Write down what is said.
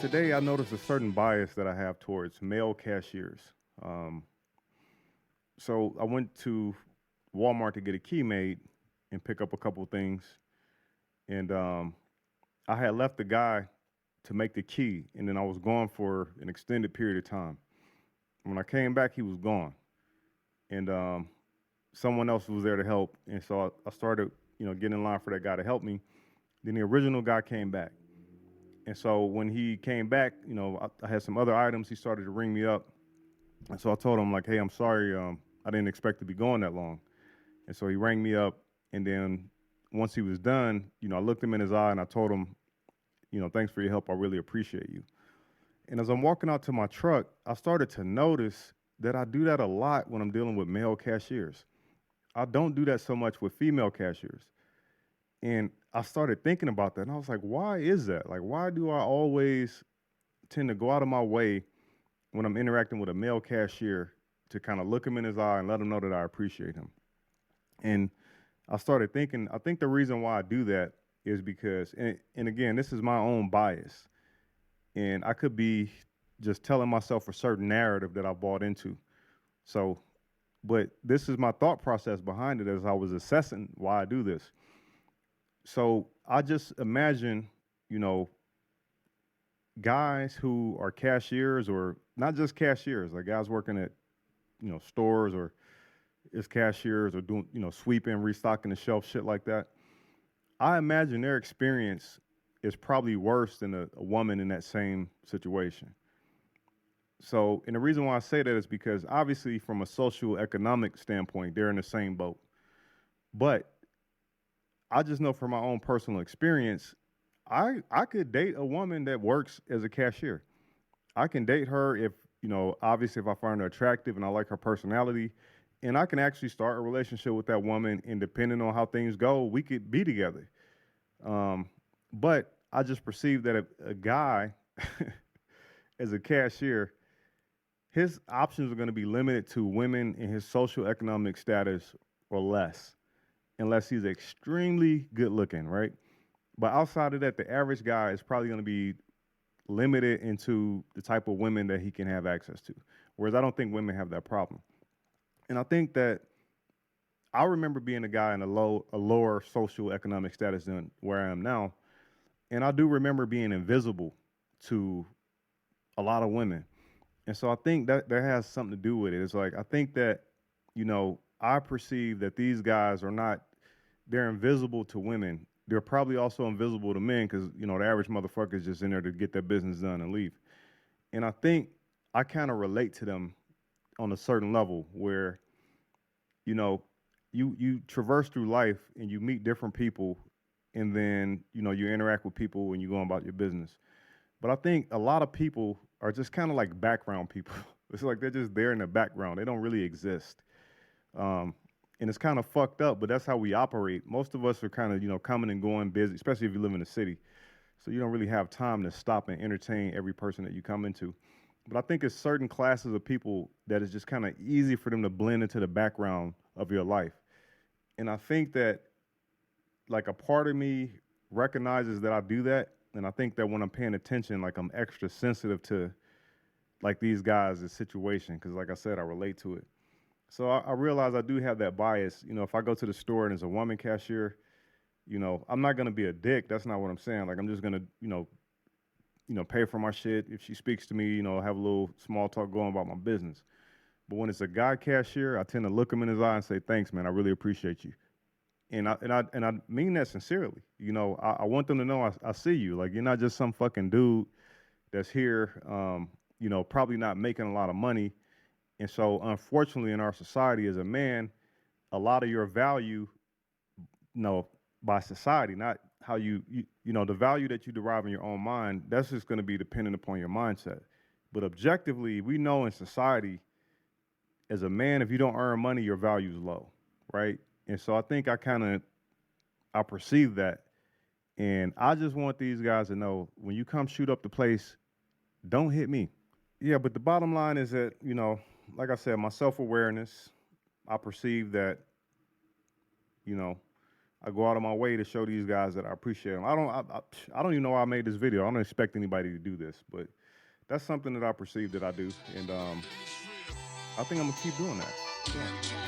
Today, I noticed a certain bias that I have towards male cashiers. Um, so I went to Walmart to get a key made and pick up a couple of things, and I had left the guy to make the key, and then I was gone for an extended period of time. When I came back, he was gone, and someone else was there to help, and so I started, getting in line for that guy to help me. Then the original guy came back. And so when he came back, I had some other items. He started to ring me up. And so I told him, like, hey, I'm sorry. I didn't expect to be going that long. And so he rang me up. And then once he was done, I looked him in his eye and I told him, thanks for your help. I really appreciate you. And as I'm walking out to my truck, I started to notice that I do that a lot when I'm dealing with male cashiers. I don't do that so much with female cashiers. And I started thinking about that. And I was like, why is that? Like, why do I always tend to go out of my way when I'm interacting with a male cashier to kind of look him in his eye and let him know that I appreciate him? And I started thinking, I think the reason why I do that is because, and again, this is my own bias. And I could be just telling myself a certain narrative that I bought into. So, but this is my thought process behind it as I was assessing why I do this. So I just imagine, you know, guys who are cashiers or not just cashiers, like guys working at, stores or as cashiers or doing, sweeping, restocking the shelf, shit like that. I imagine their experience is probably worse than a woman in that same situation. So, and the reason why I say that is because obviously, from a social economic standpoint, they're in the same boat. But I just know from my own personal experience, I could date a woman that works as a cashier. I can date her if, obviously if I find her attractive and I like her personality, and I can actually start a relationship with that woman. And depending on how things go, we could be together. Um, but I just perceive that a guy as a cashier, his options are going to be limited to women in his social economic status or less, unless he's extremely good looking, right? But outside of that, the average guy is probably going to be limited into the type of women that he can have access to. Whereas I don't think women have that problem. And I think that I remember being a guy in a lower social economic status than where I am now. And I do remember being invisible to a lot of women. And so I think that that has something to do with it. It's like I think that, I perceive that these guys are not they're invisible to women. They're probably also invisible to men because, the average motherfucker is just in there to get their business done and leave. And I think I kind of relate to them on a certain level where, you know, you traverse through life and you meet different people and then, you interact with people and you go about your business. But I think a lot of people are just kind of like background people. It's like they're just there in the background. They don't really exist. Um, and it's kind of fucked up, but that's how we operate. Most of us are kind of, coming and going busy, especially if you live in the city. So you don't really have time to stop and entertain every person that you come into. But I think it's certain classes of people that it's just kind of easy for them to blend into the background of your life. And I think that like a part of me recognizes that I do that. And I think that when I'm paying attention, like I'm extra sensitive to like these guys' situation. Cause like I said, I relate to it. So I realize I do have that bias. If I go to the store and there's a woman cashier, I'm not gonna be a dick. That's not what I'm saying. Like I'm just gonna, pay for my shit. If she speaks to me, have a little small talk going about my business. But when it's a guy cashier, I tend to look him in his eye and say, "Thanks, man. I really appreciate you." And I mean that sincerely. I want them to know I see you. Like you're not just some fucking dude that's here, probably not making a lot of money. And so, unfortunately, in our society, as a man, a lot of your value, by society, not how the value that you derive in your own mind, that's just going to be dependent upon your mindset. But objectively, we know in society, as a man, if you don't earn money, your value is low, right? And so I think I perceive that, and I just want these guys to know when you come shoot up the place, don't hit me. Yeah, but the bottom line is that like I said, my self awareness, I perceive that you know I go out of my way to show these guys that I appreciate them. I don't even know why I made this video. I don't expect anybody to do this, but that's something that I perceive that I do, and I think I'm gonna keep doing that. Yeah.